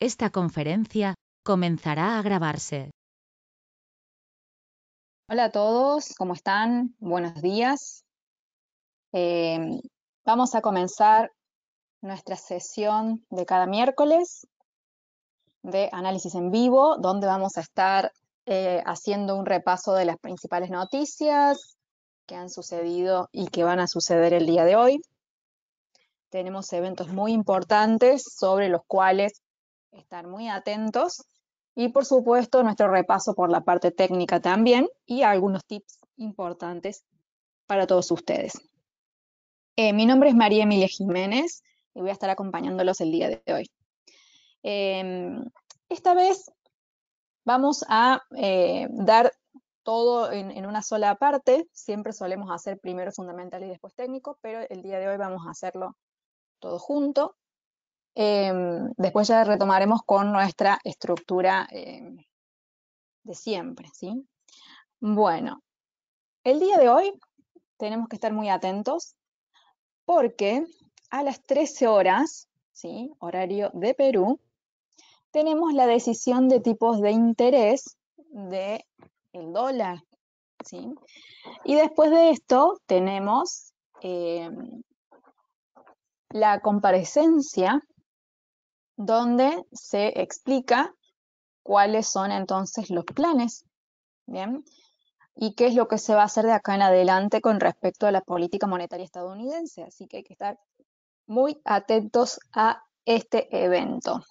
Esta conferencia comenzará a grabarse. Hola a todos, ¿cómo están? Buenos días. Vamos a comenzar nuestra sesión de cada miércoles de análisis en vivo, donde vamos a estar haciendo un repaso de las principales noticias que han sucedido y que van a suceder el día de hoy. Tenemos eventos muy importantes sobre los cuales estar muy atentos y, por supuesto, nuestro repaso por la parte técnica también y algunos tips importantes para todos ustedes. Mi nombre es María Emilia Jiménez y voy a estar acompañándolos el día de hoy. Esta vez vamos a dar todo en una sola parte. Siempre solemos hacer primero fundamental y después técnico, pero el día de hoy vamos a hacerlo todo junto. Después ya retomaremos con nuestra estructura de siempre, ¿sí? Bueno, el día de hoy tenemos que estar muy atentos porque a las 13 horas, ¿sí? Horario de Perú, tenemos la decisión de tipos de interés del dólar, ¿sí? Y después de esto tenemos la comparecencia donde se explica cuáles son entonces los planes, ¿bien? Y qué es lo que se va a hacer de acá en adelante con respecto a la política monetaria estadounidense. Así que hay que estar muy atentos a este evento.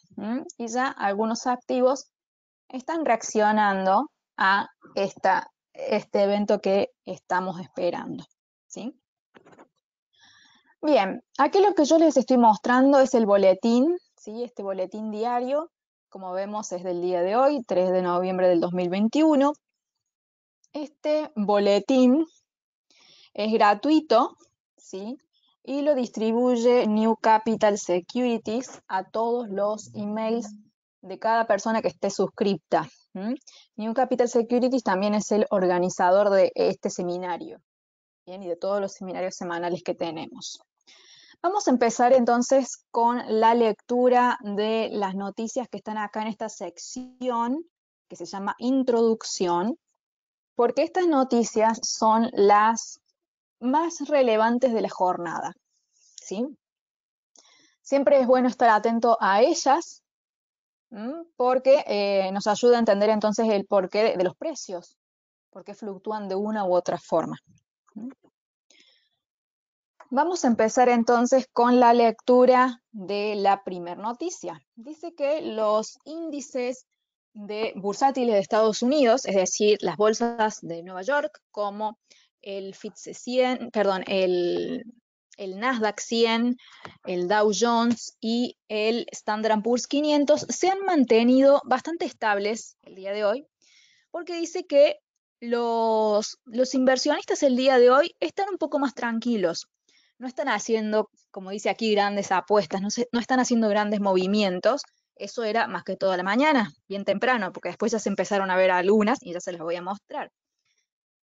Y ya algunos activos están reaccionando a este evento que estamos esperando, ¿sí? Bien, aquí lo que yo les estoy mostrando es el boletín, ¿sí? Este boletín diario, como vemos, es del día de hoy, 3 de noviembre del 2021. Este boletín es gratuito, ¿sí? Y lo distribuye New Capital Securities a todos los emails de cada persona que esté suscripta. New Capital Securities también es el organizador de este seminario, ¿bien? Y de todos los seminarios semanales que tenemos. Vamos a empezar entonces con la lectura de las noticias que están acá en esta sección que se llama Introducción, porque estas noticias son las más relevantes de la jornada, ¿sí? Siempre es bueno estar atento a ellas, porque nos ayuda a entender entonces el porqué de los precios, por qué fluctúan de una u otra forma. Vamos a empezar entonces con la lectura de la primera noticia. Dice que los índices bursátiles de Estados Unidos, es decir, las bolsas de Nueva York, como el FTSE 100, perdón, el Nasdaq 100, el Dow Jones y el Standard & Poor's 500, se han mantenido bastante estables el día de hoy, porque dice que los inversionistas el día de hoy están un poco más tranquilos. No están haciendo, como dice aquí, grandes apuestas, no están haciendo grandes movimientos. Eso era más que toda la mañana, bien temprano, porque después ya se empezaron a ver algunas y ya se las voy a mostrar.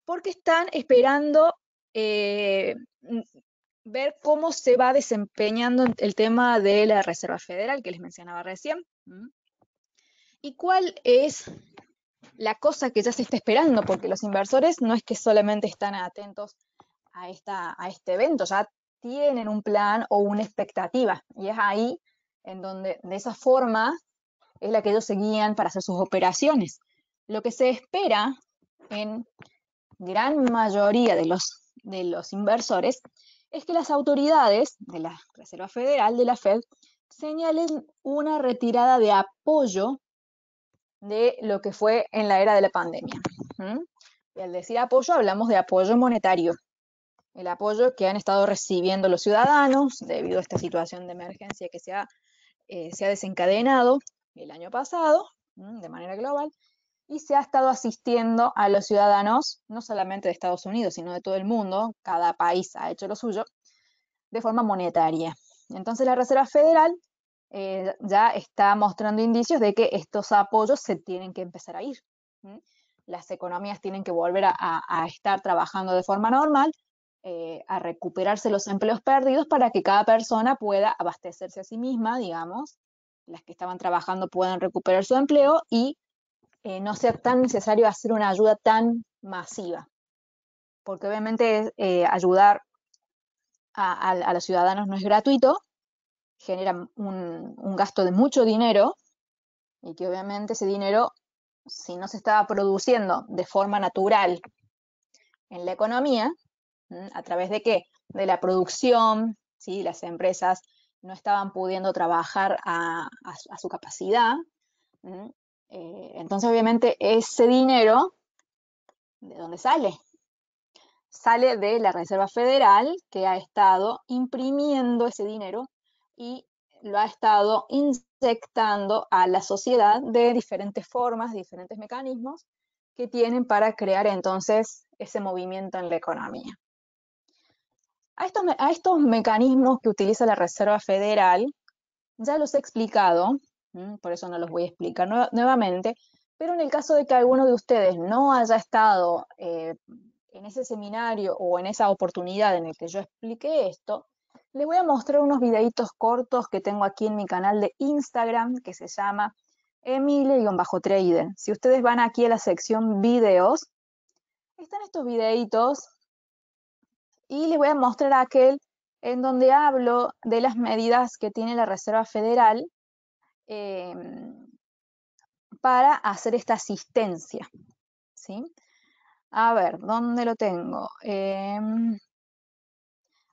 Porque están esperando ver cómo se va desempeñando el tema de la Reserva Federal que les mencionaba recién. ¿Y cuál es la cosa que ya se está esperando? Porque los inversores no es que solamente están atentos a este evento, ya tienen un plan o una expectativa, y es ahí en donde de esa forma es la que ellos se guían para hacer sus operaciones. Lo que se espera en gran mayoría de los inversores es que las autoridades de la Reserva Federal, de la Fed, señalen una retirada de apoyo de lo que fue en la era de la pandemia. Y al decir apoyo, hablamos de apoyo monetario, el apoyo que han estado recibiendo los ciudadanos debido a esta situación de emergencia que se ha desencadenado el año pasado de manera global, y se ha estado asistiendo a los ciudadanos, no solamente de Estados Unidos, sino de todo el mundo. Cada país ha hecho lo suyo, de forma monetaria. Entonces la Reserva Federal ya está mostrando indicios de que estos apoyos se tienen que empezar a ir. Las economías tienen que volver a estar trabajando de forma normal, a recuperarse los empleos perdidos para que cada persona pueda abastecerse a sí misma, digamos, las que estaban trabajando puedan recuperar su empleo y no sea tan necesario hacer una ayuda tan masiva. Porque obviamente ayudar a los ciudadanos no es gratuito, genera un gasto de mucho dinero y que obviamente ese dinero, si no se estaba produciendo de forma natural en la economía, ¿a través de qué? De la producción, ¿sí? Las empresas no estaban pudiendo trabajar a su capacidad. Entonces, obviamente, ese dinero, ¿de dónde sale? Sale de la Reserva Federal, que ha estado imprimiendo ese dinero y lo ha estado inyectando a la sociedad de diferentes formas, diferentes mecanismos que tienen para crear entonces ese movimiento en la economía. A estos mecanismos que utiliza la Reserva Federal, ya los he explicado, por eso no los voy a explicar nuevamente, pero en el caso de que alguno de ustedes no haya estado en ese seminario o en esa oportunidad en el que yo expliqué esto, les voy a mostrar unos videitos cortos que tengo aquí en mi canal de Instagram que se llama Emilia-Trader. Si ustedes van aquí a la sección videos, están estos videitos y les voy a mostrar aquel en donde hablo de las medidas que tiene la Reserva Federal para hacer esta asistencia, ¿sí? A ver, ¿dónde lo tengo?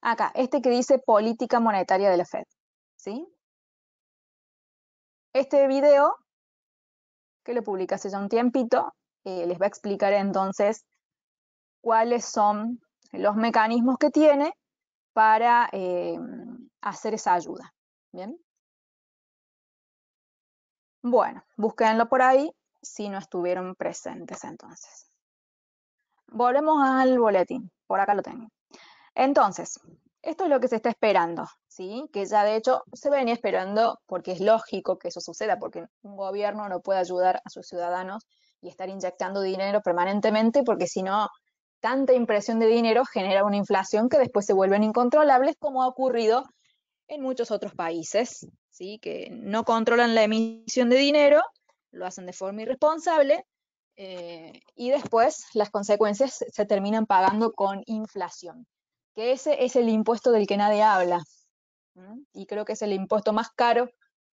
Acá, este que dice política monetaria de la Fed, ¿sí? Este video, que lo publiqué hace ya un tiempito, les va a explicar entonces cuáles son los mecanismos que tiene para hacer esa ayuda, ¿bien? Bueno, búsquenlo por ahí si no estuvieron presentes entonces. Volvemos al boletín, por acá lo tengo. Entonces, esto es lo que se está esperando, ¿sí? Que ya de hecho se venía esperando porque es lógico que eso suceda, porque un gobierno no puede ayudar a sus ciudadanos y estar inyectando dinero permanentemente, porque si no, tanta impresión de dinero genera una inflación que después se vuelven incontrolables, como ha ocurrido en muchos otros países, ¿sí? Que no controlan la emisión de dinero, lo hacen de forma irresponsable y después las consecuencias se terminan pagando con inflación, que ese es el impuesto del que nadie habla, y creo que es el impuesto más caro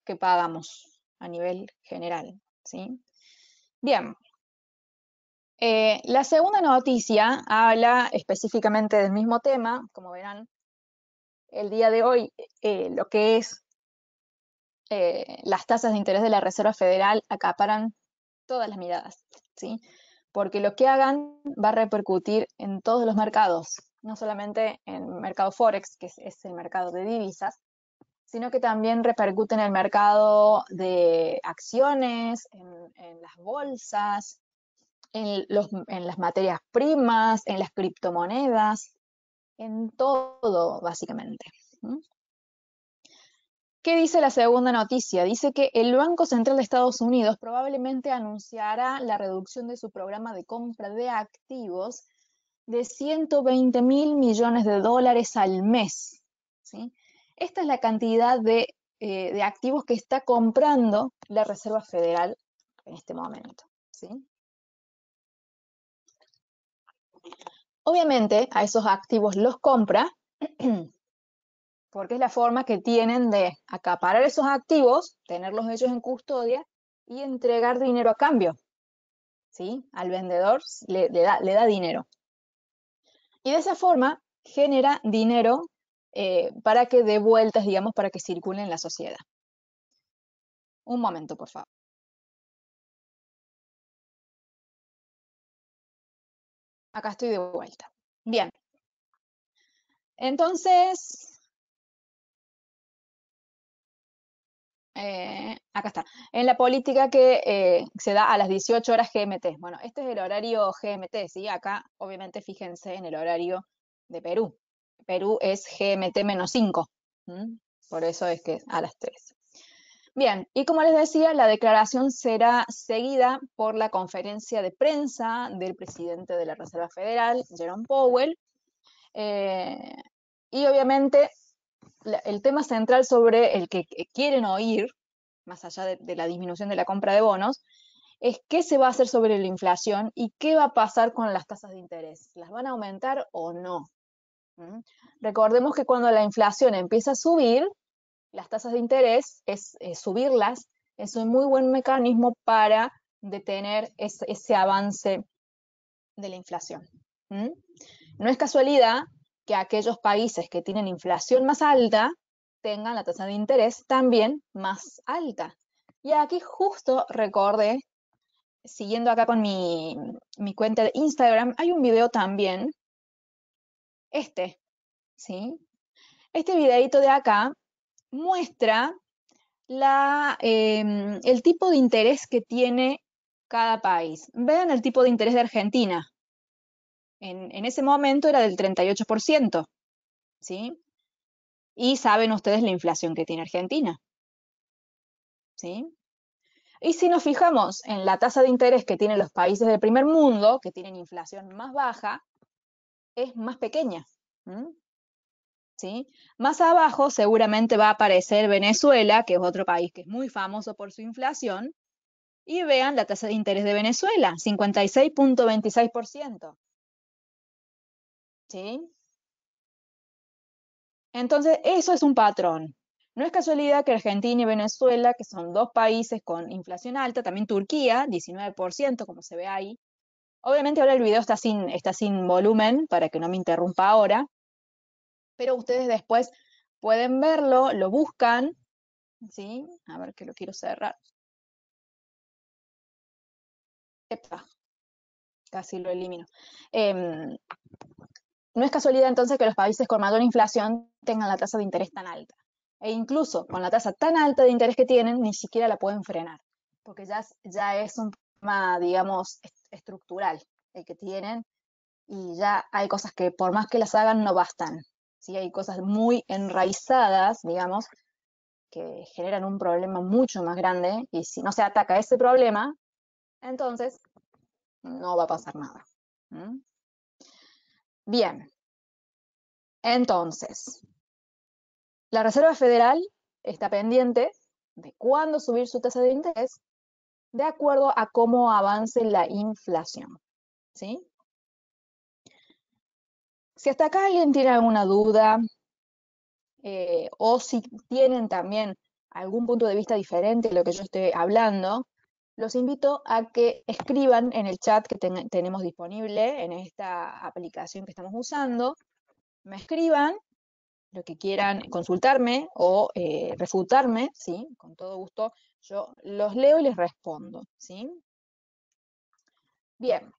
que pagamos a nivel general, ¿sí? Bien. La segunda noticia habla específicamente del mismo tema, como verán, el día de hoy lo que es las tasas de interés de la Reserva Federal acaparan todas las miradas, ¿sí? Porque lo que hagan va a repercutir en todos los mercados, no solamente en el mercado Forex, que es el mercado de divisas, sino que también repercute en el mercado de acciones, en las bolsas, en las materias primas, en las criptomonedas, en todo, básicamente. ¿Qué dice la segunda noticia? Dice que el Banco Central de Estados Unidos probablemente anunciará la reducción de su programa de compra de activos de 120.000 millones de dólares al mes, ¿sí? Esta es la cantidad de activos que está comprando la Reserva Federal en este momento, ¿sí? Obviamente a esos activos los compra porque es la forma que tienen de acaparar esos activos, tenerlos ellos en custodia y entregar dinero a cambio, ¿sí? Al vendedor le da dinero. Y de esa forma genera dinero para que dé vueltas, digamos, para que circule en la sociedad. Un momento, por favor. Acá estoy de vuelta. Bien. Entonces, acá está. En la política que se da a las 18 horas GMT. Bueno, este es el horario GMT, ¿sí? Acá, obviamente, fíjense en el horario de Perú. Perú es GMT-5. Por eso es que a las 3. Bien, y como les decía, la declaración será seguida por la conferencia de prensa del presidente de la Reserva Federal, Jerome Powell, y obviamente el tema central sobre el que quieren oír más allá de la disminución de la compra de bonos, es qué se va a hacer sobre la inflación y qué va a pasar con las tasas de interés. ¿Las van a aumentar o no? ¿Mm? Recordemos que cuando la inflación empieza a subir, las tasas de interés, subirlas, es un muy buen mecanismo para detener ese avance de la inflación. ¿Mm? No es casualidad que aquellos países que tienen inflación más alta tengan la tasa de interés también más alta. Y aquí justo recordé, siguiendo acá con mi cuenta de Instagram, hay un video también, ¿sí? Este videito de acá muestra el tipo de interés que tiene cada país. Vean el tipo de interés de Argentina. En ese momento era del 38%, ¿sí? Y saben ustedes la inflación que tiene Argentina, ¿sí? Y si nos fijamos en la tasa de interés que tienen los países del primer mundo, que tienen inflación más baja, es más pequeña, ¿sí? Más abajo seguramente va a aparecer Venezuela, que es otro país que es muy famoso por su inflación, y vean la tasa de interés de Venezuela, 56.26%, ¿sí? Entonces, eso es un patrón. No es casualidad que Argentina y Venezuela, que son dos países con inflación alta, también Turquía, 19%, como se ve ahí. Obviamente ahora el video está sin volumen para que no me interrumpa ahora, pero ustedes después pueden verlo, lo buscan, ¿sí? A ver que lo quiero cerrar. Epa, casi lo elimino. No es casualidad entonces que los países con mayor inflación tengan la tasa de interés tan alta. E incluso con la tasa tan alta de interés que tienen, ni siquiera la pueden frenar, porque ya es un problema, digamos, estructural el que tienen, y ya hay cosas que por más que las hagan no bastan. ¿Sí? Hay cosas muy enraizadas, digamos, que generan un problema mucho más grande, y si no se ataca ese problema, entonces no va a pasar nada. ¿Mm? Bien, entonces, la Reserva Federal está pendiente de cuándo subir su tasa de interés de acuerdo a cómo avance la inflación, ¿sí? Si hasta acá alguien tiene alguna duda o si tienen también algún punto de vista diferente de lo que yo estoy hablando, los invito a que escriban en el chat que tenemos disponible en esta aplicación que estamos usando, me escriban lo que quieran consultarme o refutarme, ¿sí? Con todo gusto yo los leo y les respondo, ¿sí? Bien.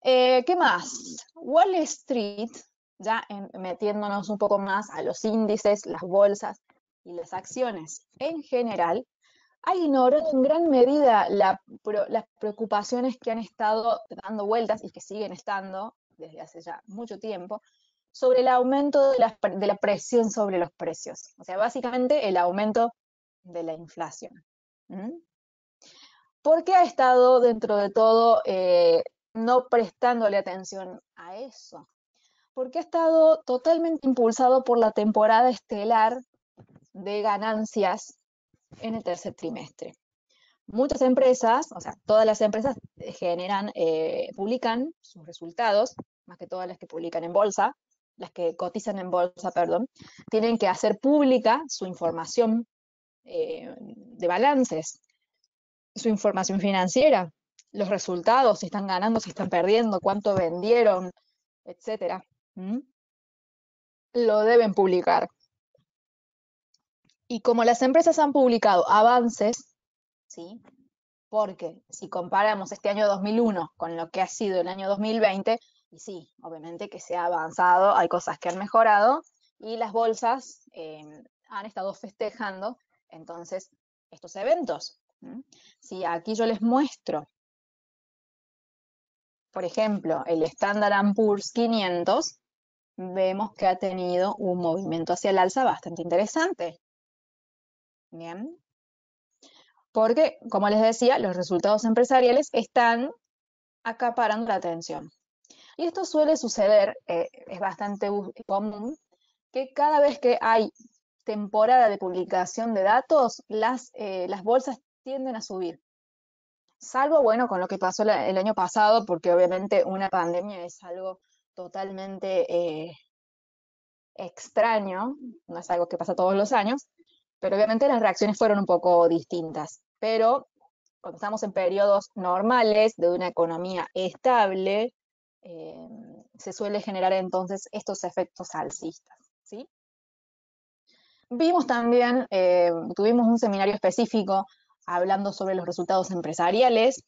¿Qué más? Wall Street, ya metiéndonos un poco más a los índices, las bolsas y las acciones en general, ha ignorado en gran medida las preocupaciones que han estado dando vueltas y que siguen estando desde hace ya mucho tiempo sobre el aumento de la presión sobre los precios. O sea, básicamente el aumento de la inflación. ¿Mm? ¿Por qué ha estado dentro de todo no prestándole atención a eso? Porque ha estado totalmente impulsado por la temporada estelar de ganancias en el tercer trimestre. Muchas empresas, o sea, todas las empresas publican sus resultados, más que todas las que publican en bolsa, las que cotizan en bolsa, perdón, tienen que hacer pública su información de balances, su información financiera, los resultados, si están ganando, si están perdiendo, cuánto vendieron, etcétera. Lo deben publicar. Y como las empresas han publicado avances, ¿sí? Porque si comparamos este año 2001 con lo que ha sido el año 2020, y sí, obviamente que se ha avanzado, hay cosas que han mejorado, y las bolsas han estado festejando entonces estos eventos. Si aquí yo les muestro, por ejemplo, el Standard & Poor's 500, vemos que ha tenido un movimiento hacia el alza bastante interesante. Bien. Porque, como les decía, los resultados empresariales están acaparando la atención. Y esto suele suceder, es bastante común, que cada vez que hay temporada de publicación de datos, las bolsas tienden a subir. Salvo, bueno, con lo que pasó el año pasado, porque obviamente una pandemia es algo totalmente extraño, no es algo que pasa todos los años, pero obviamente las reacciones fueron un poco distintas. Pero cuando estamos en periodos normales de una economía estable, se suele generar entonces estos efectos alcistas, ¿sí? Vimos también, tuvimos un seminario específico hablando sobre los resultados empresariales.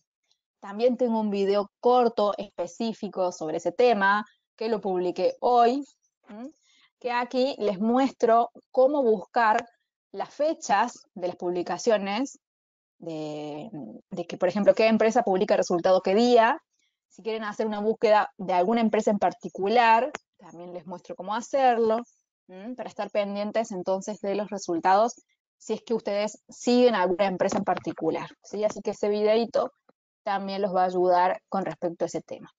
También tengo un video corto específico sobre ese tema que lo publiqué hoy, que aquí les muestro cómo buscar las fechas de las publicaciones, de que, por ejemplo, qué empresa publica resultado qué día. Si quieren hacer una búsqueda de alguna empresa en particular, también les muestro cómo hacerlo, para estar pendientes entonces de los resultados si es que ustedes siguen a alguna empresa en particular, ¿sí? Así que ese videito también los va a ayudar con respecto a ese tema.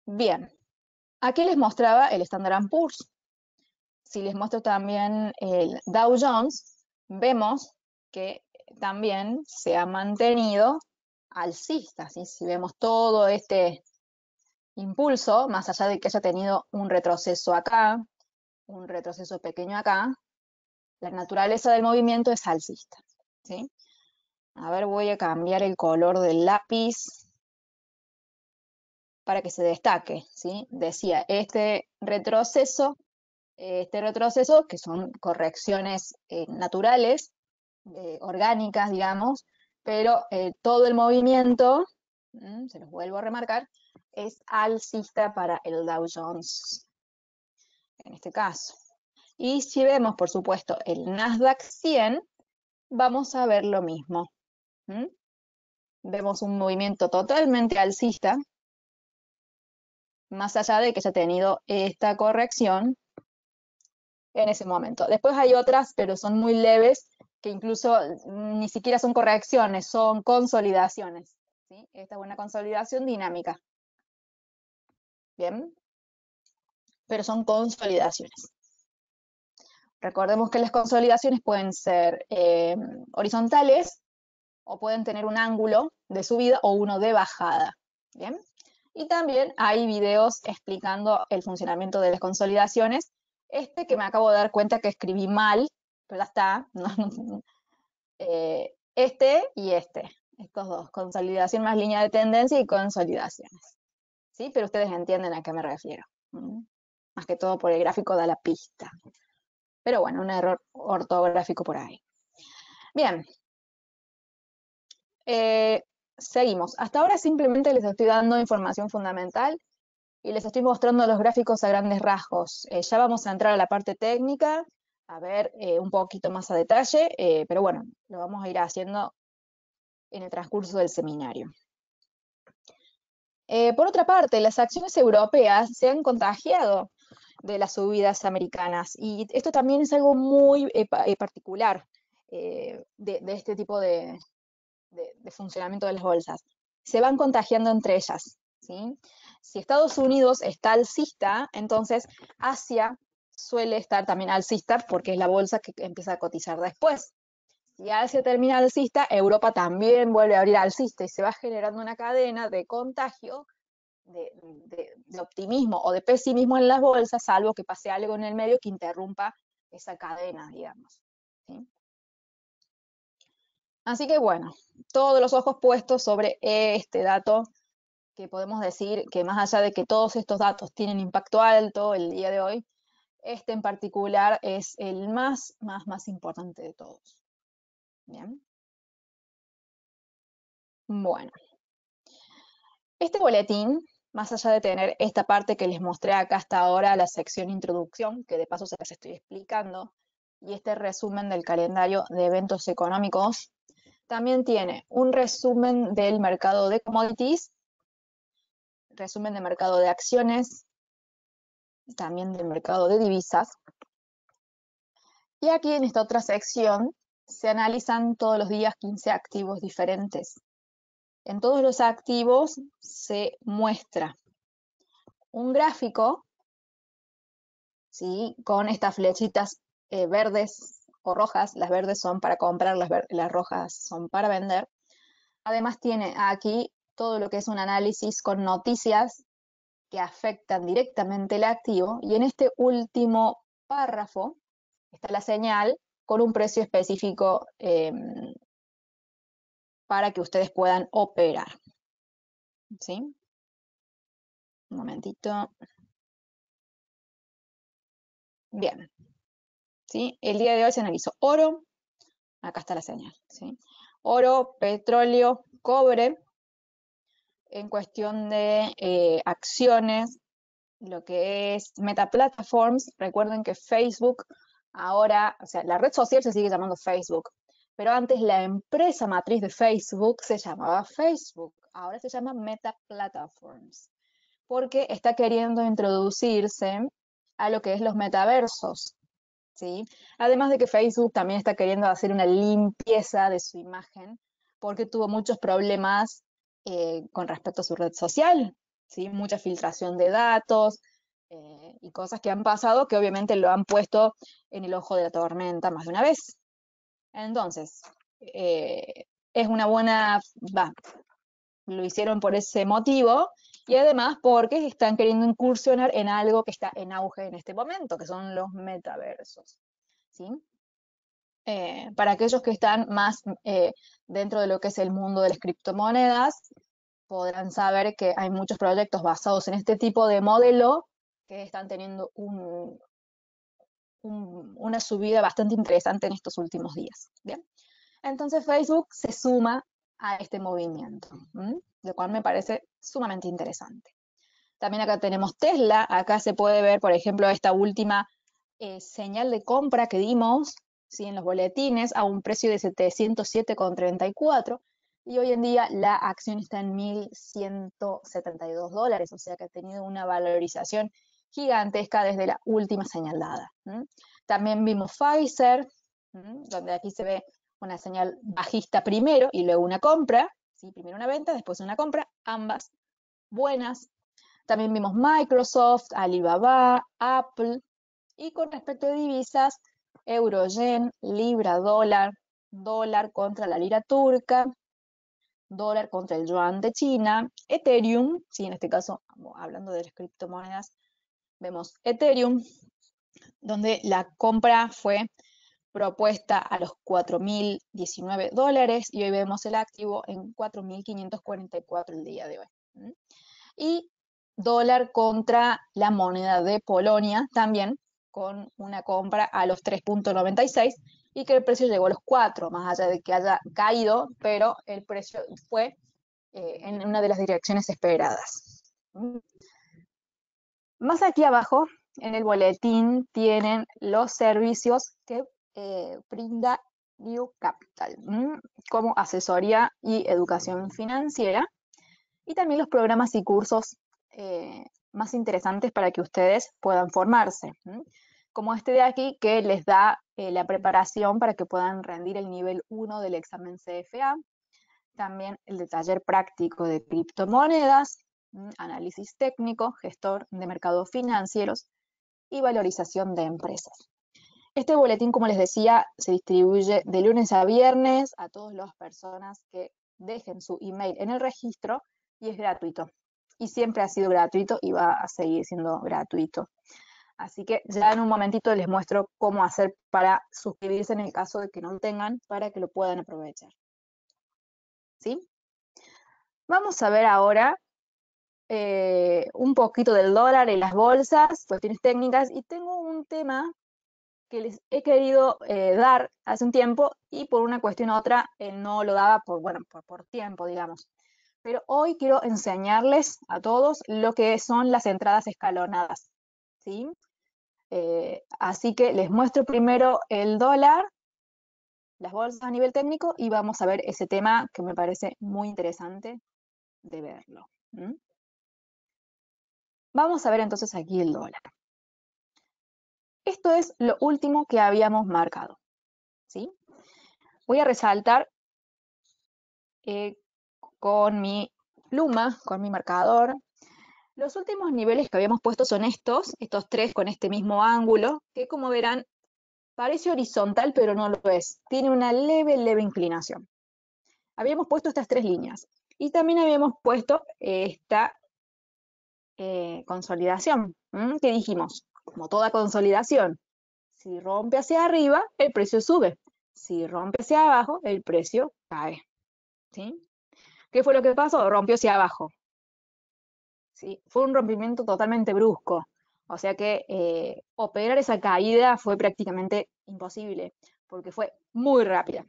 Bien, aquí les mostraba el Standard & Poor's. Si les muestro también el Dow Jones, vemos que también se ha mantenido alcista, ¿sí? Si vemos todo este impulso, más allá de que haya tenido un retroceso acá, un retroceso pequeño acá, la naturaleza del movimiento es alcista, ¿sí? A ver, voy a cambiar el color del lápiz para que se destaque, ¿sí? Decía, este retroceso, que son correcciones naturales, orgánicas, digamos, pero todo el movimiento, se los vuelvo a remarcar, es alcista para el Dow Jones, en este caso. Y si vemos, por supuesto, el Nasdaq 100, vamos a ver lo mismo. Vemos un movimiento totalmente alcista, más allá de que haya tenido esta corrección en ese momento. Después hay otras, pero son muy leves, que incluso ni siquiera son correcciones, son consolidaciones, ¿sí? Esta es una consolidación dinámica. Bien, pero son consolidaciones. Recordemos que las consolidaciones pueden ser horizontales o pueden tener un ángulo de subida o uno de bajada. Bien, y también hay videos explicando el funcionamiento de las consolidaciones. Este que me acabo de dar cuenta que escribí mal, pero ya está. Este y este, estos dos, consolidación más línea de tendencia y consolidaciones. ¿Sí? Pero ustedes entienden a qué me refiero. Más que todo por el gráfico da la pista. Pero bueno, un error ortográfico por ahí. Bien. Seguimos. Hasta ahora simplemente les estoy dando información fundamental y les estoy mostrando los gráficos a grandes rasgos. Ya vamos a entrar a la parte técnica, a ver un poquito más a detalle, pero bueno, lo vamos a ir haciendo en el transcurso del seminario. Por otra parte, las acciones europeas se han contagiado de las subidas americanas y esto también es algo muy particular de este tipo de funcionamiento de las bolsas. Se van contagiando entre ellas, ¿sí? Si Estados Unidos está alcista, entonces Asia suele estar también alcista porque es la bolsa que empieza a cotizar después. Si Asia termina alcista, Europa también vuelve a abrir alcista y se va generando una cadena de contagio de optimismo o de pesimismo en las bolsas, salvo que pase algo en el medio que interrumpa esa cadena, digamos, ¿sí? Así que bueno, todos los ojos puestos sobre este dato, que podemos decir que más allá de que todos estos datos tienen impacto alto el día de hoy, este en particular es el más importante de todos. Bien. Bueno, este boletín, más allá de tener esta parte que les mostré acá hasta ahora, la sección introducción, que de paso se las estoy explicando, y este resumen del calendario de eventos económicos, también tiene un resumen del mercado de commodities, resumen de mercado de acciones, también del mercado de divisas. Y aquí en esta otra sección se analizan todos los días 15 activos diferentes. En todos los activos se muestra un gráfico ¿sí? Con estas flechitas verdes o rojas. Las verdes son para comprar, las rojas son para vender. Además tiene aquí todo lo que es un análisis con noticias que afectan directamente el activo, y en este último párrafo está la señal con un precio específico para que ustedes puedan operar. ¿Sí? Un momentito. Bien. ¿Sí? El día de hoy se analizó oro. Acá está la señal. ¿Sí? Oro, petróleo, cobre. En cuestión de acciones, lo que es Meta Platforms, recuerden que Facebook ahora, o sea, la red social se sigue llamando Facebook, pero antes la empresa matriz de Facebook se llamaba Facebook, ahora se llama Meta Platforms, porque está queriendo introducirse a lo que es los metaversos, ¿sí? Además de que Facebook también está queriendo hacer una limpieza de su imagen, porque tuvo muchos problemas con respecto a su red social, ¿sí? Mucha filtración de datos y cosas que han pasado que obviamente lo han puesto en el ojo de la tormenta más de una vez. Entonces, es una buena, lo hicieron por ese motivo, y además porque están queriendo incursionar en algo que está en auge en este momento, que son los metaversos, ¿sí? Para aquellos que están más dentro de lo que es el mundo de las criptomonedas, podrán saber que hay muchos proyectos basados en este tipo de modelo que están teniendo una subida bastante interesante en estos últimos días. ¿Bien? Entonces Facebook se suma a este movimiento, lo cual me parece sumamente interesante. También acá tenemos Tesla. Acá se puede ver, por ejemplo, esta última señal de compra que dimos, ¿sí? En los boletines a un precio de 707,34, y hoy en día la acción está en $1,172, o sea que ha tenido una valorización gigantesca desde la última señal dada. También vimos Pfizer, donde aquí se ve una señal bajista primero y luego una compra, ¿sí? Primero una venta, después una compra, ambas buenas. También vimos Microsoft, Alibaba, Apple, y con respecto a divisas, euro, yen, libra, dólar, dólar contra la lira turca, dólar contra el yuan de China, Ethereum, sí, en este caso, hablando de las criptomonedas, vemos Ethereum, donde la compra fue propuesta a los $4,019, y hoy vemos el activo en 4,544 el día de hoy. Y dólar contra la moneda de Polonia, también con una compra a los 3,96, y que el precio llegó a los 4, más allá de que haya caído, pero el precio fue en una de las direcciones esperadas. Más aquí abajo, en el boletín, tienen los servicios que brinda New Capital, como asesoría y educación financiera, y también los programas y cursos más interesantes para que ustedes puedan formarse, como este de aquí, que les da la preparación para que puedan rendir el nivel 1 del examen CFA, también el de taller práctico de criptomonedas, análisis técnico, gestor de mercados financieros y valorización de empresas. Este boletín, como les decía, se distribuye de lunes a viernes a todas las personas que dejen su email en el registro, y es gratuito. Y siempre ha sido gratuito y va a seguir siendo gratuito. Así que ya en un momentito les muestro cómo hacer para suscribirse en el caso de que no lo tengan, para que lo puedan aprovechar. ¿Sí? Vamos a ver ahora un poquito del dólar y las bolsas, cuestiones técnicas, y tengo un tema que les he querido dar hace un tiempo, y por una cuestión u otra no lo daba por tiempo, digamos. Pero hoy quiero enseñarles a todos lo que son las entradas escalonadas, ¿sí? Así que les muestro primero el dólar, las bolsas a nivel técnico, y vamos a ver ese tema que me parece muy interesante de verlo. Vamos a ver entonces aquí el dólar. Esto es lo último que habíamos marcado, ¿sí? Voy a resaltar con mi pluma, con mi marcador, Los últimos niveles que habíamos puesto son estos tres con este mismo ángulo, que como verán, parece horizontal, pero no lo es. Tiene una leve inclinación. Habíamos puesto estas tres líneas. Y también habíamos puesto esta consolidación, que dijimos, como toda consolidación, si rompe hacia arriba, el precio sube. Si rompe hacia abajo, el precio cae. ¿Sí? ¿Qué fue lo que pasó? Rompió hacia abajo. ¿Sí? Fue un rompimiento totalmente brusco. O sea que operar esa caída fue prácticamente imposible, porque fue muy rápida.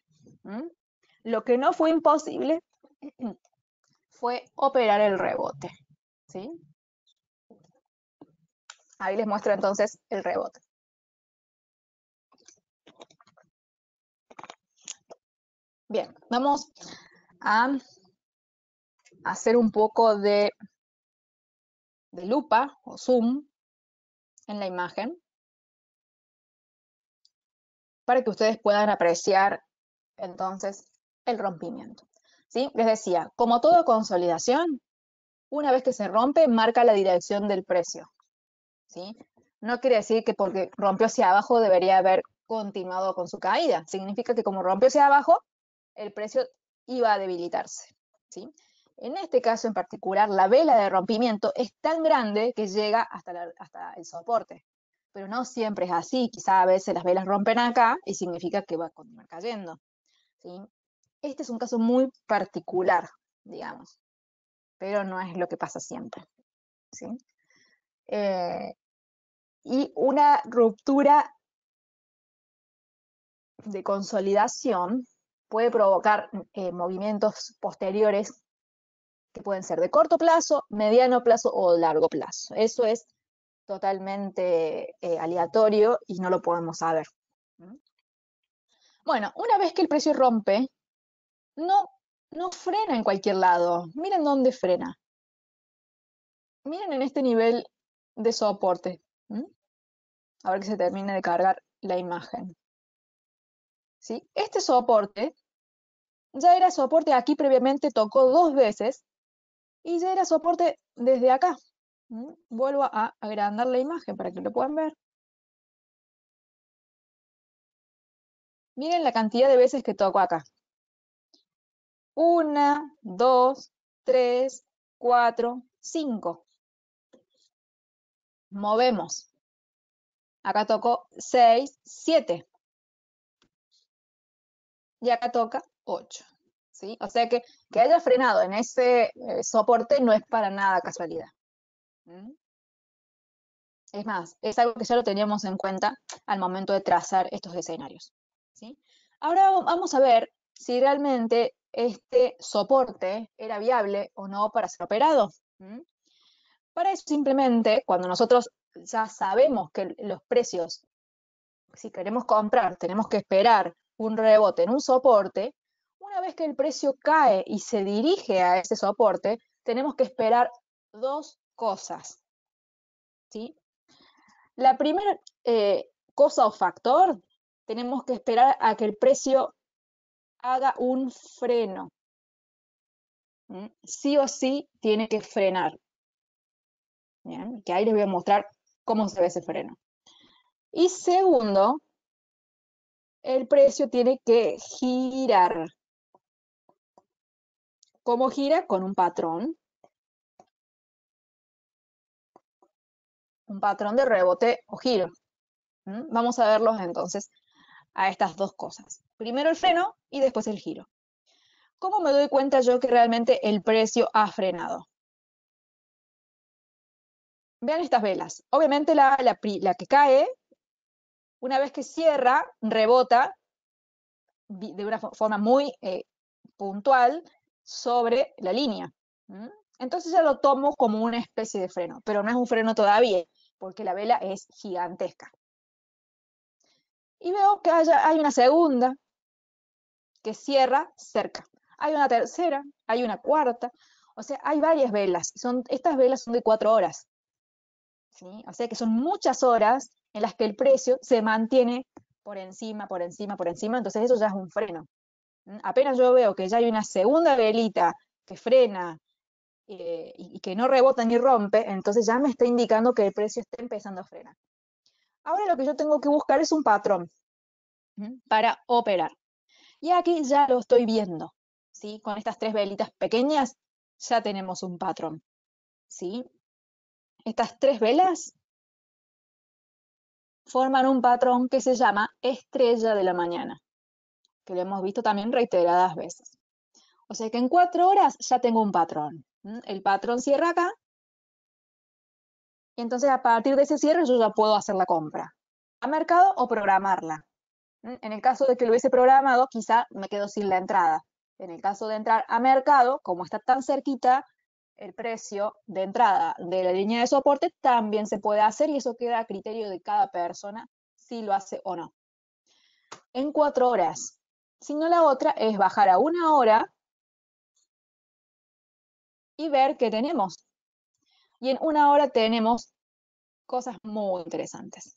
Lo que no fue imposible fue operar el rebote. ¿Sí? Ahí les muestro entonces el rebote. Bien, vamos a hacer un poco de lupa o zoom en la imagen para que ustedes puedan apreciar entonces el rompimiento. ¿Sí? Les decía, como toda consolidación, una vez que se rompe, marca la dirección del precio. ¿Sí? No quiere decir que porque rompió hacia abajo debería haber continuado con su caída. Significa que como rompió hacia abajo, el precio iba a debilitarse. ¿Sí? En este caso en particular, la vela de rompimiento es tan grande que llega hasta el soporte. Pero no siempre es así. Quizá a veces las velas rompen acá y significa que va a continuar cayendo. ¿Sí? Este es un caso muy particular, digamos, pero no es lo que pasa siempre. ¿Sí? Y una ruptura de consolidación puede provocar movimientos posteriores que pueden ser de corto plazo, mediano plazo o largo plazo. Eso es totalmente aleatorio y no lo podemos saber. Bueno, una vez que el precio rompe, no frena en cualquier lado. Miren dónde frena. Miren en este nivel de soporte. A ver que se termine de cargar la imagen. ¿Sí? Este soporte ya era soporte aquí previamente, tocó 2 veces y ya era soporte desde acá. Vuelvo a agrandar la imagen para que lo puedan ver. Miren la cantidad de veces que tocó acá. 1, 2, 3, 4, 5. Movemos. Acá tocó 6, 7. Y acá toca 8. ¿Sí? O sea que haya frenado en ese soporte no es para nada casualidad. Es más, es algo que ya lo teníamos en cuenta al momento de trazar estos escenarios. ¿Sí? Ahora vamos a ver si realmente este soporte era viable o no para ser operado. Para eso simplemente, cuando nosotros ya sabemos que los precios, si queremos comprar, tenemos que esperar un rebote en un soporte, una vez que el precio cae y se dirige a ese soporte, tenemos que esperar 2 cosas. ¿Sí? La primera cosa o factor, tenemos que esperar a que el precio haga un freno. Sí o sí tiene que frenar. ¿Bien? Que ahí les voy a mostrar cómo se ve ese freno. Y segundo, el precio tiene que girar. ¿Cómo gira? Con un patrón. Un patrón de rebote o giro. Vamos a verlos entonces a estas 2 cosas. Primero el freno y después el giro. ¿Cómo me doy cuenta yo que realmente el precio ha frenado? Vean estas velas. Obviamente la que cae, una vez que cierra, rebota de una forma muy puntual sobre la línea. Entonces ya lo tomo como una especie de freno, pero no es un freno todavía, porque la vela es gigantesca. Y veo que hay una segunda que cierra cerca. Hay una tercera, hay una cuarta, o sea, hay varias velas. Estas velas son de 4 horas. ¿Sí? O sea que son muchas horas en las que el precio se mantiene por encima, por encima, por encima, entonces eso ya es un freno. Apenas yo veo que ya hay una segunda velita que frena y que no rebota ni rompe, entonces ya me está indicando que el precio está empezando a frenar. Ahora lo que yo tengo que buscar es un patrón para operar. Y aquí ya lo estoy viendo, ¿sí? Con estas 3 velitas pequeñas ya tenemos un patrón, ¿sí? Estas 3 velas forman un patrón que se llama estrella de la mañana, que lo hemos visto también reiteradas veces. O sea que en 4 horas ya tengo un patrón. El patrón cierra acá, y entonces a partir de ese cierre yo ya puedo hacer la compra a mercado o programarla. En el caso de que lo hubiese programado, quizá me quedo sin la entrada. En el caso de entrar a mercado, como está tan cerquita, el precio de entrada de la línea de soporte también se puede hacer y eso queda a criterio de cada persona si lo hace o no. En 4 horas. Si no, la otra es bajar a 1 hora y ver qué tenemos. Y en 1 hora tenemos cosas muy interesantes.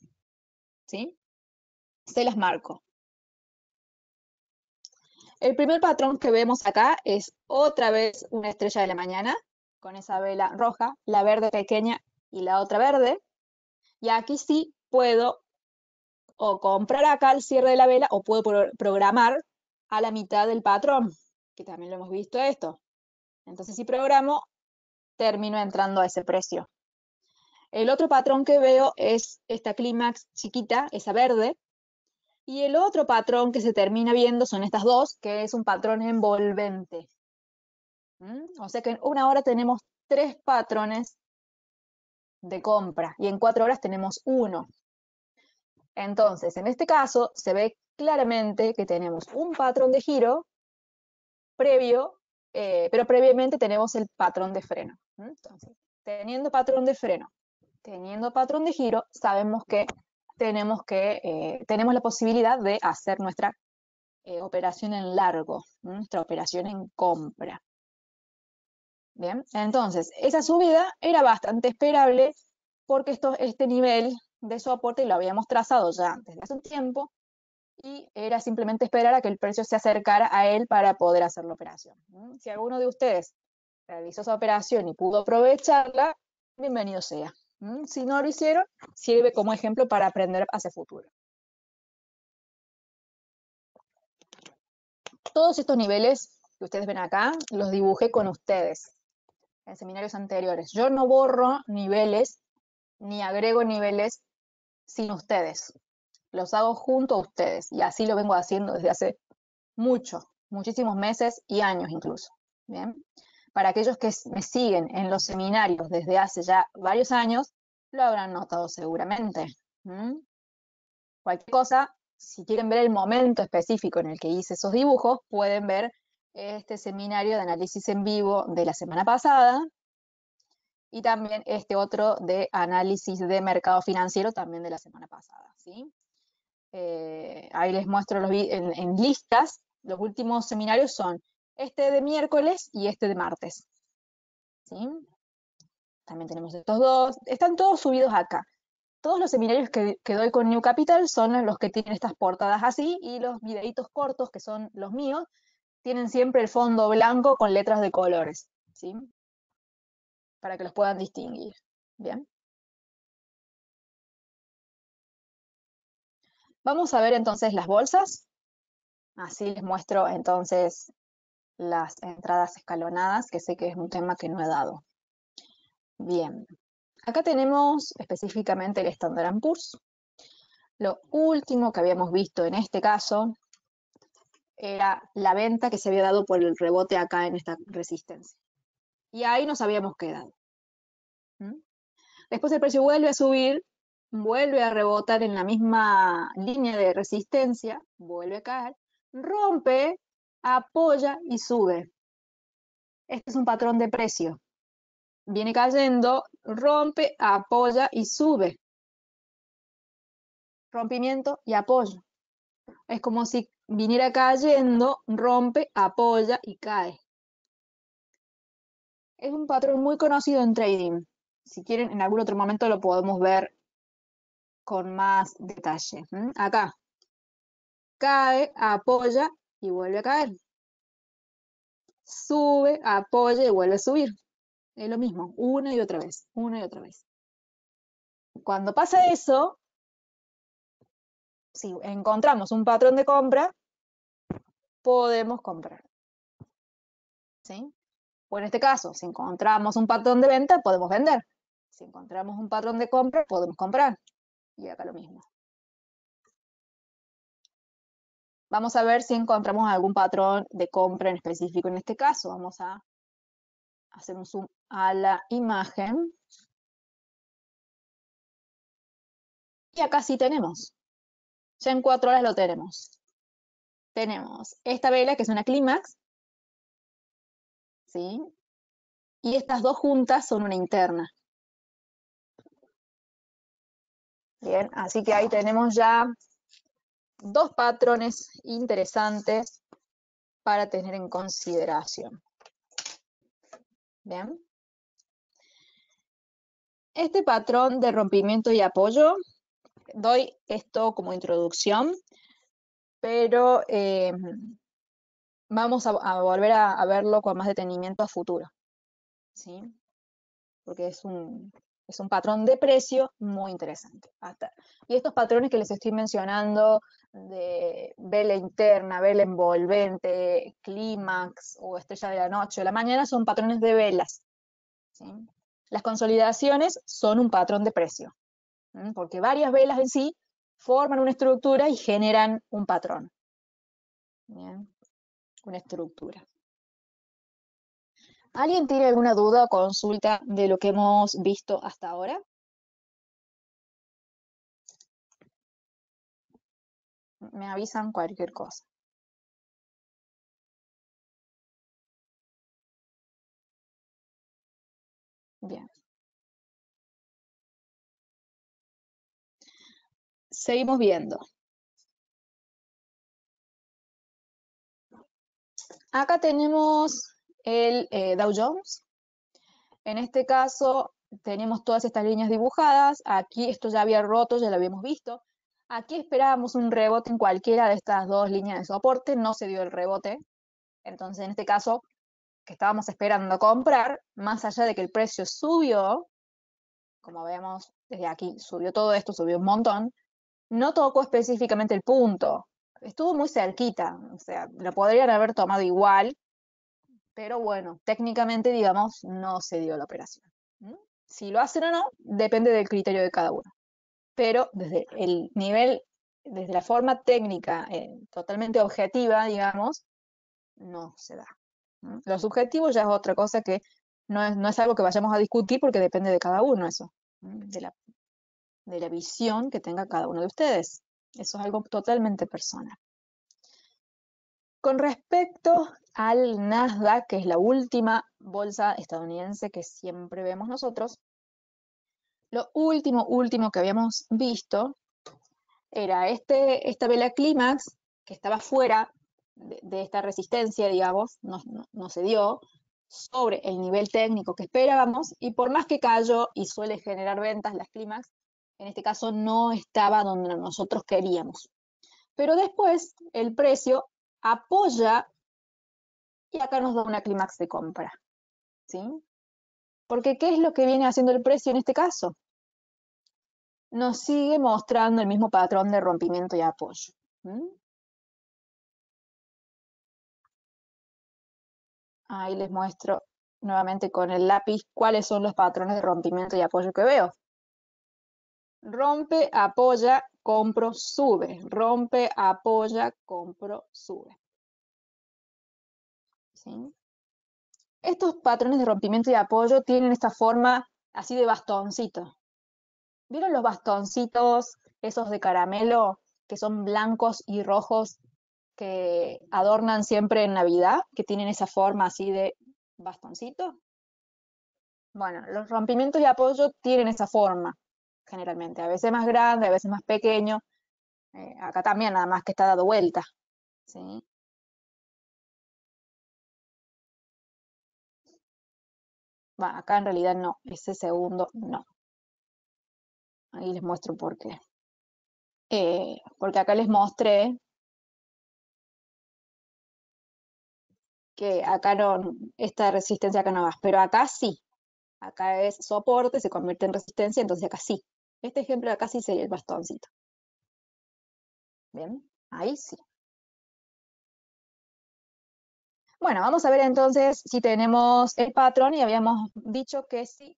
¿Sí? Se las marco. El primer patrón que vemos acá es otra vez una estrella de la mañana, con esa vela roja, la verde pequeña y la otra verde. Y aquí sí puedo o comprar acá el cierre de la vela o puedo programar a la mitad del patrón, que también lo hemos visto esto. Entonces si programo, termino entrando a ese precio. El otro patrón que veo es esta clímax chiquita, esa verde, y el otro patrón que se termina viendo son estas dos, que es un patrón envolvente. O sea que en 1 hora tenemos 3 patrones de compra y en 4 horas tenemos 1. Entonces, en este caso, se ve claramente que tenemos un patrón de giro previo, pero previamente tenemos el patrón de freno. Entonces, teniendo patrón de freno, teniendo patrón de giro, sabemos que tenemos la posibilidad de hacer nuestra operación en largo, nuestra operación en compra. Bien, entonces, esa subida era bastante esperable porque este nivel de soporte lo habíamos trazado ya antes de hace un tiempo y era simplemente esperar a que el precio se acercara a él para poder hacer la operación. Si alguno de ustedes realizó esa operación y pudo aprovecharla, bienvenido sea. Si no lo hicieron, sirve como ejemplo para aprender hacia futuro. Todos estos niveles que ustedes ven acá, los dibujé con ustedes en seminarios anteriores. Yo no borro niveles ni agrego niveles sin ustedes. Los hago junto a ustedes y así lo vengo haciendo desde hace muchísimos meses y años incluso. ¿Bien? Para aquellos que me siguen en los seminarios desde hace ya varios años, lo habrán notado seguramente. Cualquier cosa, si quieren ver el momento específico en el que hice esos dibujos, pueden ver este seminario de análisis en vivo de la semana pasada, y también este otro de análisis de mercado financiero también de la semana pasada, ¿sí? Ahí les muestro en listas, los últimos seminarios son este de miércoles y este de martes, ¿sí? También tenemos estos dos, están todos subidos acá. Todos los seminarios que doy con New Capital son los que tienen estas portadas así, y los videitos cortos, que son los míos, tienen siempre el fondo blanco con letras de colores, ¿sí? Para que los puedan distinguir. Bien. Vamos a ver entonces las bolsas. Así les muestro entonces las entradas escalonadas, que sé que es un tema que no he dado. Bien. Acá tenemos específicamente el Standard & Poor's. Lo último que habíamos visto en este caso era la venta que se había dado por el rebote acá en esta resistencia. Y ahí nos habíamos quedado. Después el precio vuelve a subir, vuelve a rebotar en la misma línea de resistencia, vuelve a caer, rompe, apoya y sube. Este es un patrón de precio. Viene cayendo, rompe, apoya y sube. Rompimiento y apoyo. Es como si viniera cayendo, rompe, apoya y cae. Es un patrón muy conocido en trading. Si quieren, en algún otro momento lo podemos ver con más detalle. Acá. Cae, apoya y vuelve a caer. Sube, apoya y vuelve a subir. Es lo mismo, una y otra vez, una y otra vez. Cuando pasa eso, si encontramos un patrón de compra, podemos comprar. ¿Sí? O en este caso, si encontramos un patrón de venta, podemos vender. Si encontramos un patrón de compra, podemos comprar. Y acá lo mismo. Vamos a ver si encontramos algún patrón de compra en específico. En este caso, vamos a hacer un zoom a la imagen. Y acá sí tenemos. Ya en 4 horas lo tenemos. Tenemos esta vela, que es una clímax, ¿sí? Y estas dos juntas son una interna. Bien, así que ahí tenemos ya dos patrones interesantes para tener en consideración. Bien. Este patrón de rompimiento y apoyo, doy esto como introducción, pero vamos a volver a verlo con más detenimiento a futuro, ¿sí? Porque es un patrón de precio muy interesante. Y estos patrones que les estoy mencionando de vela interna, vela envolvente, clímax o estrella de la noche o la mañana son patrones de velas, ¿sí? Las consolidaciones son un patrón de precio, porque varias velas en sí forman una estructura y generan un patrón. Bien, una estructura. ¿Alguien tiene alguna duda o consulta de lo que hemos visto hasta ahora? Me avisan cualquier cosa. Bien. Seguimos viendo. Acá tenemos el Dow Jones. En este caso tenemos todas estas líneas dibujadas. Aquí esto ya había roto, ya lo habíamos visto. Aquí esperábamos un rebote en cualquiera de estas dos líneas de soporte. No se dio el rebote. Entonces, en este caso, que estábamos esperando comprar, más allá de que el precio subió, como vemos desde aquí, subió todo esto, subió un montón, no tocó específicamente el punto. Estuvo muy cerquita, o sea, lo podrían haber tomado igual, pero bueno, técnicamente, digamos, no se dio la operación. Si lo hacen o no, depende del criterio de cada uno. Pero desde el nivel, desde la forma técnica totalmente objetiva, digamos, no se da. Lo subjetivo ya es otra cosa que no es algo que vayamos a discutir porque depende de cada uno eso, de la visión que tenga cada uno de ustedes. Eso es algo totalmente personal. Con respecto al Nasdaq, que es la última bolsa estadounidense que siempre vemos nosotros, lo último que habíamos visto era esta vela clímax que estaba fuera de esta resistencia, digamos, no se dio, sobre el nivel técnico que esperábamos, y por más que cayó y suele generar ventas las clímax, en este caso no estaba donde nosotros queríamos. Pero después el precio apoya y acá nos da una clímax de compra, ¿sí? Porque ¿qué es lo que viene haciendo el precio en este caso? Nos sigue mostrando el mismo patrón de rompimiento y apoyo. Ahí les muestro nuevamente con el lápiz cuáles son los patrones de rompimiento y apoyo que veo. Rompe, apoya, compro, sube. Rompe, apoya, compro, sube. ¿Sí? Estos patrones de rompimiento y apoyo tienen esta forma así de bastoncito. ¿Vieron los bastoncitos, esos de caramelo, que son blancos y rojos, que adornan siempre en Navidad, que tienen esa forma así de bastoncito? Bueno, los rompimientos y apoyo tienen esa forma, generalmente, a veces más grande, a veces más pequeño. Acá también, nada más que está dado vuelta, ¿sí? Bueno, acá en realidad no, ese segundo no. Ahí les muestro por qué. Porque acá les mostré que acá no, esta resistencia acá no va, pero acá sí. Acá es soporte, se convierte en resistencia, entonces acá sí. Este ejemplo de acá sí sería el bastoncito. Bien, ahí sí. Bueno, vamos a ver entonces si tenemos el patrón y habíamos dicho que sí,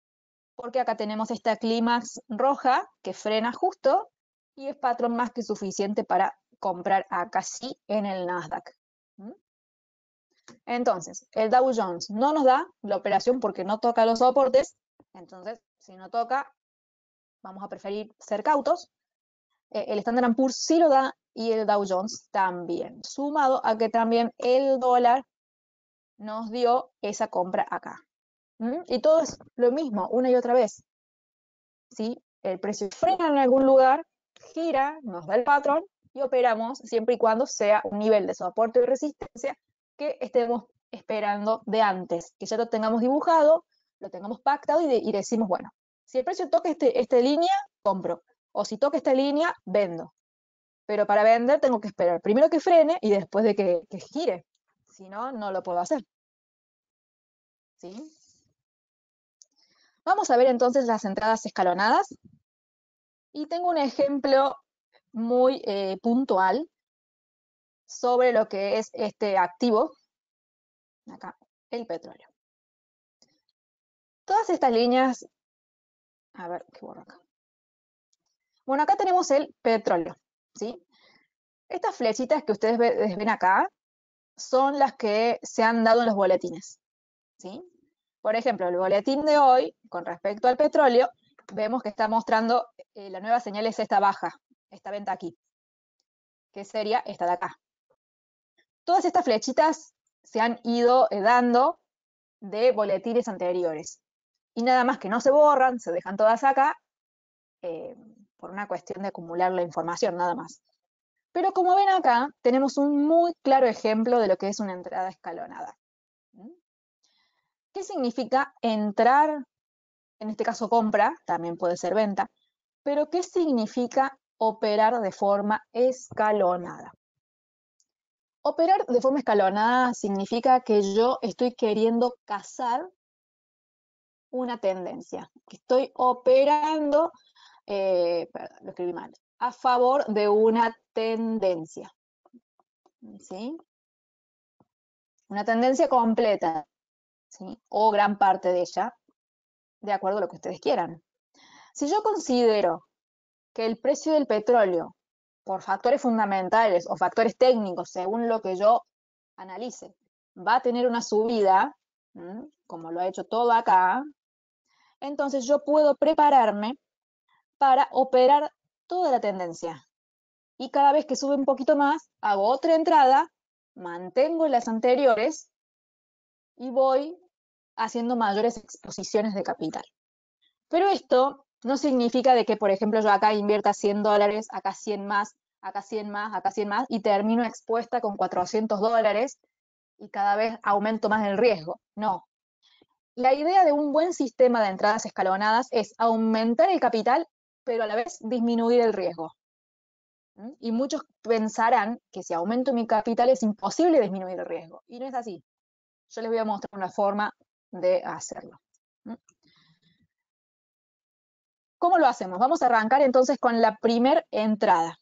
porque acá tenemos esta clímax roja que frena justo y es patrón más que suficiente para comprar acá sí en el Nasdaq. ¿Mm? Entonces, el Dow Jones no nos da la operación porque no toca los soportes, entonces si no toca, vamos a preferir ser cautos. El Standard & Poor's sí lo da y el Dow Jones también, sumado a que también el dólar nos dio esa compra acá. Y todo es lo mismo, una y otra vez. ¿Sí? El precio frena en algún lugar, gira, nos da el patrón y operamos siempre y cuando sea un nivel de soporte y resistencia que estemos esperando de antes, que ya lo tengamos dibujado, lo tengamos pactado y decimos, bueno, si el precio toca esta línea, compro, o si toca esta línea, vendo. Pero para vender tengo que esperar primero que frene y después de que gire, si no, no lo puedo hacer. ¿Sí? Vamos a ver entonces las entradas escalonadas. Y tengo un ejemplo muy puntual sobre lo que es este activo, acá, el petróleo. Todas estas líneas, a ver, ¿qué borro acá? Bueno, acá tenemos el petróleo, ¿sí? Estas flechitas que ustedes ven acá son las que se han dado en los boletines, ¿sí? Por ejemplo, el boletín de hoy, con respecto al petróleo, vemos que está mostrando la nueva señal es esta baja, esta venta aquí, que sería esta de acá. Todas estas flechitas se han ido dando de boletines anteriores. Y nada más que no se borran, se dejan todas acá, por una cuestión de acumular la información, nada más. Pero como ven acá, tenemos un muy claro ejemplo de lo que es una entrada escalonada. ¿Qué significa entrar? En este caso compra, también puede ser venta, pero ¿qué significa operar de forma escalonada? Operar de forma escalonada significa que yo estoy queriendo cazar una tendencia, que estoy operando, perdón, lo escribí mal, a favor de una tendencia, ¿sí? Una tendencia completa, ¿sí? O gran parte de ella, de acuerdo a lo que ustedes quieran. Si yo considero que el precio del petróleo, por factores fundamentales o factores técnicos, según lo que yo analice, va a tener una subida, como lo ha hecho todo acá, entonces yo puedo prepararme para operar toda la tendencia. Y cada vez que sube un poquito más, hago otra entrada, mantengo las anteriores y voy haciendo mayores exposiciones de capital. Pero esto no significa de que, por ejemplo, yo acá invierta $100, acá 100 más, acá 100 más, acá 100 más, y termino expuesta con $400 y cada vez aumento más el riesgo. No. La idea de un buen sistema de entradas escalonadas es aumentar el capital, pero a la vez disminuir el riesgo. Y muchos pensarán que si aumento mi capital es imposible disminuir el riesgo. Y no es así. Yo les voy a mostrar una forma de hacerlo. ¿Cómo lo hacemos? Vamos a arrancar entonces con la primer entrada.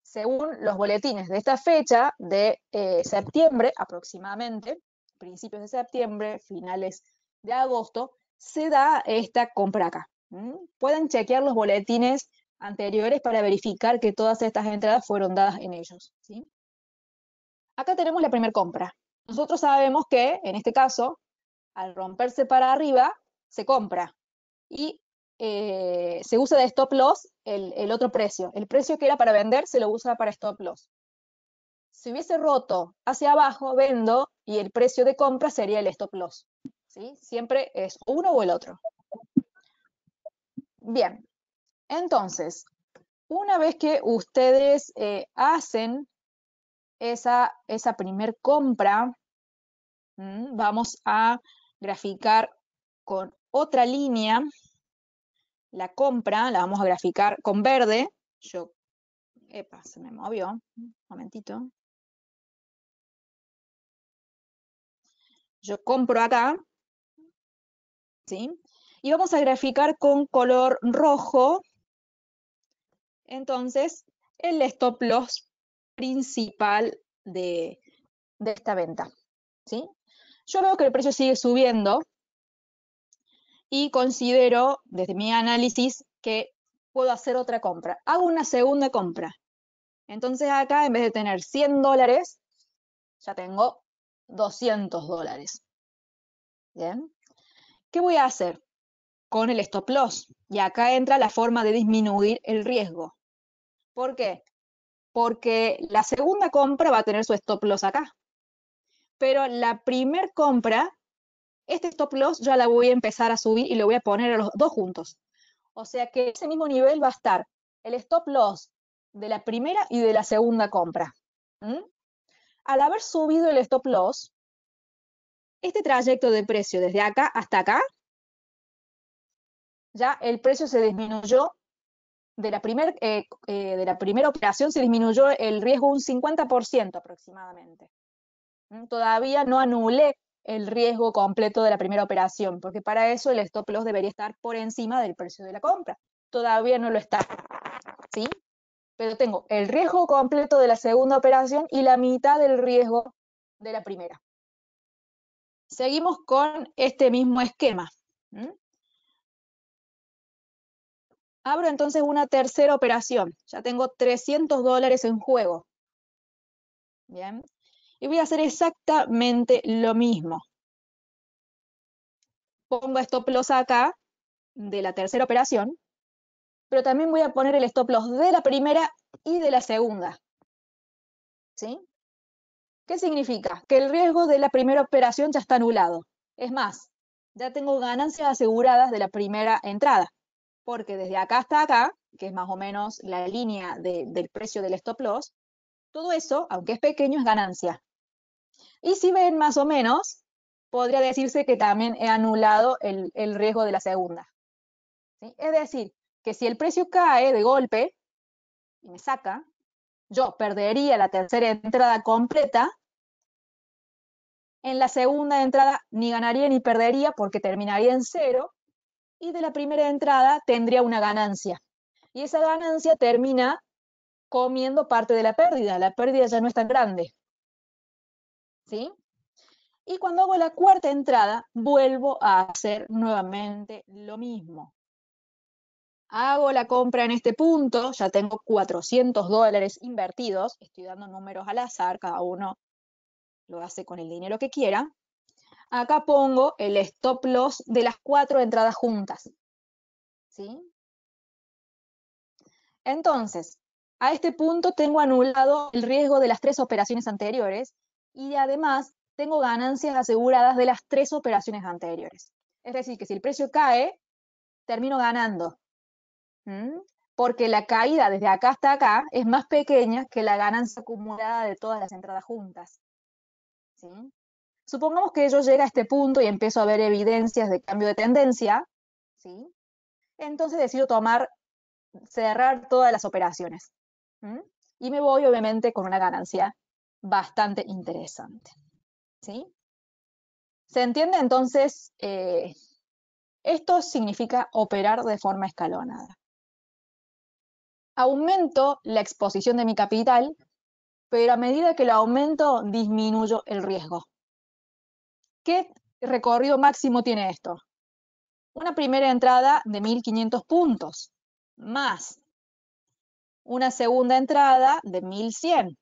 Según los boletines de esta fecha, de septiembre aproximadamente, principios de septiembre, finales de agosto, se da esta compra acá. Pueden chequear los boletines anteriores para verificar que todas estas entradas fueron dadas en ellos, ¿sí? Acá tenemos la primera compra. Nosotros sabemos que, en este caso, al romperse para arriba, se compra. Y se usa de stop loss el otro precio. El precio que era para vender se lo usa para stop loss. Si hubiese roto hacia abajo, vendo, y el precio de compra sería el stop loss. ¿Sí? Siempre es uno o el otro. Bien, entonces, una vez que ustedes hacen esa primer compra, vamos a graficar con otra línea la compra, la vamos a graficar con verde. Epa, se me movió, un momentito. Yo compro acá ¿sí? Y vamos a graficar con color rojo, entonces, el stop loss principal de esta venta, ¿sí? Yo veo que el precio sigue subiendo y considero, desde mi análisis, que puedo hacer otra compra. Hago una segunda compra. Entonces acá, en vez de tener $100, ya tengo $200. ¿Bien? ¿Qué voy a hacer? Con el stop loss. Y acá entra la forma de disminuir el riesgo. ¿Por qué? Porque la segunda compra va a tener su stop loss acá. Pero la primer compra, este stop loss ya la voy a empezar a subir y lo voy a poner a los dos juntos. O sea que ese mismo nivel va a estar el stop loss de la primera y de la segunda compra. ¿Mm? Al haber subido el stop loss, este trayecto de precio desde acá hasta acá, ya el precio se disminuyó de la primera operación, se disminuyó el riesgo un 50% aproximadamente. Todavía no anulé el riesgo completo de la primera operación, porque para eso el stop loss debería estar por encima del precio de la compra. Todavía no lo está, ¿sí? Pero tengo el riesgo completo de la segunda operación y la mitad del riesgo de la primera. Seguimos con este mismo esquema. Abro entonces una tercera operación. Ya tengo $300 en juego. Bien. Y voy a hacer exactamente lo mismo. Pongo stop loss acá de la tercera operación, pero también voy a poner el stop loss de la primera y de la segunda. ¿Sí? ¿Qué significa? Que el riesgo de la primera operación ya está anulado. Es más, ya tengo ganancias aseguradas de la primera entrada, porque desde acá hasta acá, que es más o menos la línea del precio del stop loss, todo eso, aunque es pequeño, es ganancia. Y si ven más o menos, podría decirse que también he anulado el riesgo de la segunda. ¿Sí? Es decir, que si el precio cae de golpe y me saca, yo perdería la tercera entrada completa. En la segunda entrada ni ganaría ni perdería porque terminaría en cero. Y de la primera entrada tendría una ganancia. Y esa ganancia termina comiendo parte de la pérdida. La pérdida ya no es tan grande. ¿Sí? Y cuando hago la cuarta entrada, vuelvo a hacer nuevamente lo mismo. Hago la compra en este punto, ya tengo $400 invertidos, estoy dando números al azar, cada uno lo hace con el dinero que quiera. Acá pongo el stop loss de las 4 entradas juntas. ¿Sí? Entonces, a este punto tengo anulado el riesgo de las 3 operaciones anteriores y además tengo ganancias aseguradas de las 3 operaciones anteriores. Es decir, que si el precio cae, termino ganando. Porque la caída desde acá hasta acá es más pequeña que la ganancia acumulada de todas las entradas juntas. ¿Sí? Supongamos que yo llego a este punto y empiezo a ver evidencias de cambio de tendencia, ¿sí? Entonces decido cerrar todas las operaciones. Y me voy obviamente con una ganancia bastante interesante. ¿Sí? ¿Se entiende entonces? Esto significa operar de forma escalonada. Aumento la exposición de mi capital, pero a medida que lo aumento, disminuyo el riesgo. ¿Qué recorrido máximo tiene esto? Una primera entrada de 1.500 puntos, más una segunda entrada de 1.100,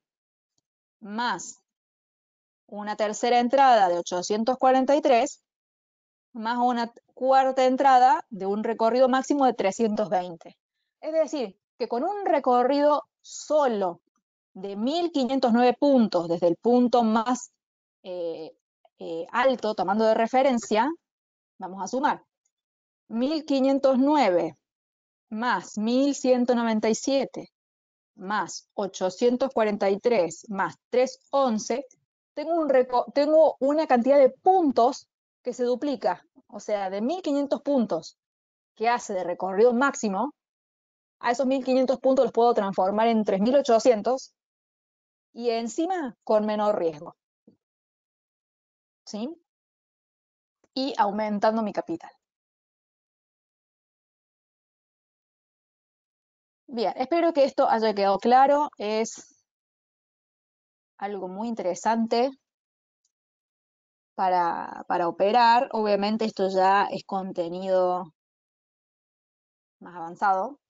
más una tercera entrada de 843, más una cuarta entrada de un recorrido máximo de 320. Es decir, que con un recorrido solo de 1.509 puntos, desde el punto más alto, tomando de referencia, vamos a sumar, 1.509 más 1.197 más 843 más 311, tengo una cantidad de puntos que se duplica. O sea, de 1.500 puntos que hace de recorrido máximo, a esos 1.500 puntos los puedo transformar en 3.800 y encima con menor riesgo. ¿Sí? Y aumentando mi capital. Bien, espero que esto haya quedado claro. Es algo muy interesante para operar. Obviamente esto ya es contenido más avanzado,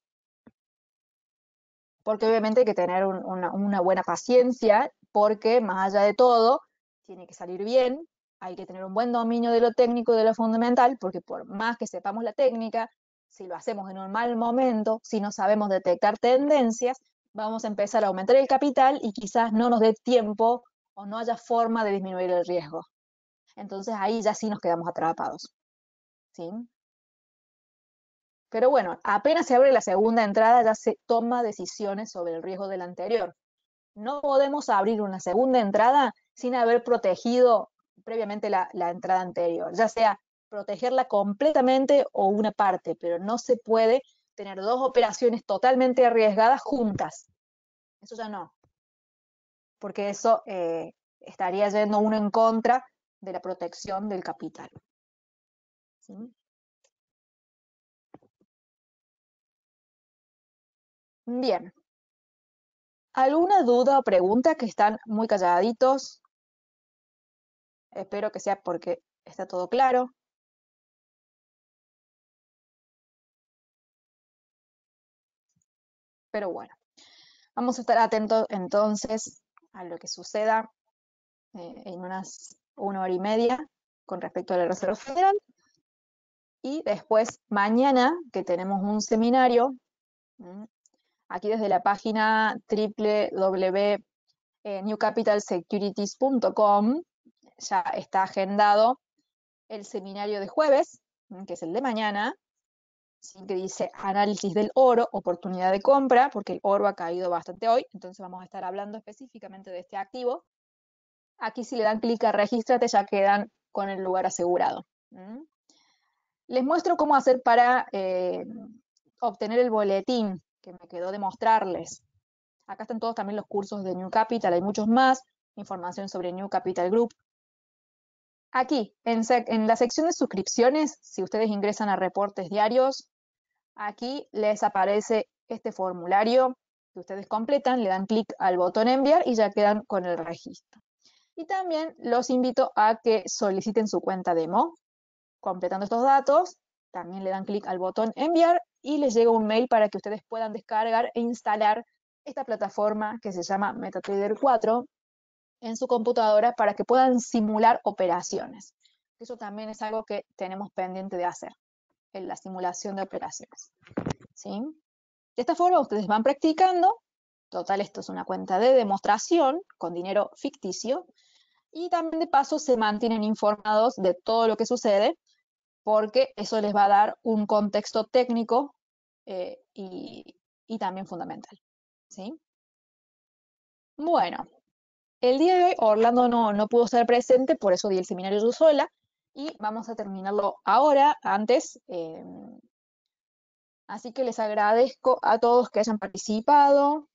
porque obviamente hay que tener una buena paciencia, porque más allá de todo, tiene que salir bien, hay que tener un buen dominio de lo técnico y de lo fundamental, porque por más que sepamos la técnica, si lo hacemos en un mal momento, si no sabemos detectar tendencias, vamos a empezar a aumentar el capital y quizás no nos dé tiempo o no haya forma de disminuir el riesgo. Entonces ahí ya sí nos quedamos atrapados, ¿sí? Pero bueno, apenas se abre la segunda entrada, ya se toma decisiones sobre el riesgo del anterior. No podemos abrir una segunda entrada sin haber protegido previamente la entrada anterior, ya sea protegerla completamente o una parte, pero no se puede tener dos operaciones totalmente arriesgadas juntas. Eso ya no, porque eso estaría yendo uno en contra de la protección del capital. ¿Sí? Bien. ¿Alguna duda o pregunta? Que están muy calladitos? Espero que sea porque está todo claro. Pero bueno, vamos a estar atentos entonces a lo que suceda en una hora y media con respecto a la Reserva Federal. Y después, mañana, que tenemos un seminario, aquí desde la página www.newcapitalsecurities.com, ya está agendado el seminario de jueves, que es el de mañana, ¿sí? Que dice análisis del oro, oportunidad de compra, porque el oro ha caído bastante hoy, entonces vamos a estar hablando específicamente de este activo. Aquí si le dan clic a regístrate ya quedan con el lugar asegurado. Les muestro cómo hacer para obtener el boletín que me quedó de mostrarles. Acá están todos también los cursos de New Capital, hay muchos más, información sobre New Capital Group. Aquí, en la sección de suscripciones, si ustedes ingresan a reportes diarios, aquí les aparece este formulario que ustedes completan, le dan clic al botón enviar y ya quedan con el registro. Y también los invito a que soliciten su cuenta demo. Completando estos datos, también le dan clic al botón enviar y les llega un mail para que ustedes puedan descargar e instalar esta plataforma que se llama MetaTrader 4 en su computadora para que puedan simular operaciones. Eso también es algo que tenemos pendiente de hacer, en la simulación de operaciones. ¿Sí? De esta forma ustedes van practicando. Total, esto es una cuenta de demostración con dinero ficticio. Y también de paso se mantienen informados de todo lo que sucede, porque eso les va a dar un contexto técnico y también fundamental. ¿Sí? Bueno, el día de hoy Orlando no pudo estar presente, por eso di el seminario yo sola, y vamos a terminarlo ahora, antes. Así que les agradezco a todos que hayan participado.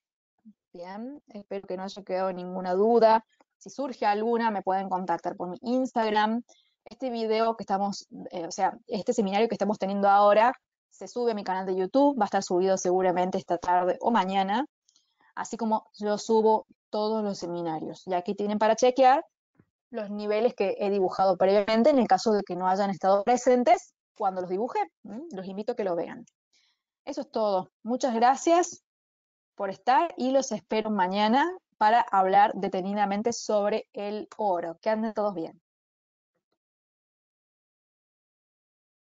Bien, espero que no haya quedado ninguna duda. Si surge alguna, me pueden contactar por mi Instagram. Este video que estamos, o sea, este seminario que estamos teniendo ahora, se sube a mi canal de YouTube, va a estar subido seguramente esta tarde o mañana, así como yo subo todos los seminarios. Y aquí tienen para chequear los niveles que he dibujado previamente, en el caso de que no hayan estado presentes cuando los dibujé. Los invito a que lo vean. Eso es todo. Muchas gracias por estar y los espero mañana para hablar detenidamente sobre el oro. Que anden todos bien.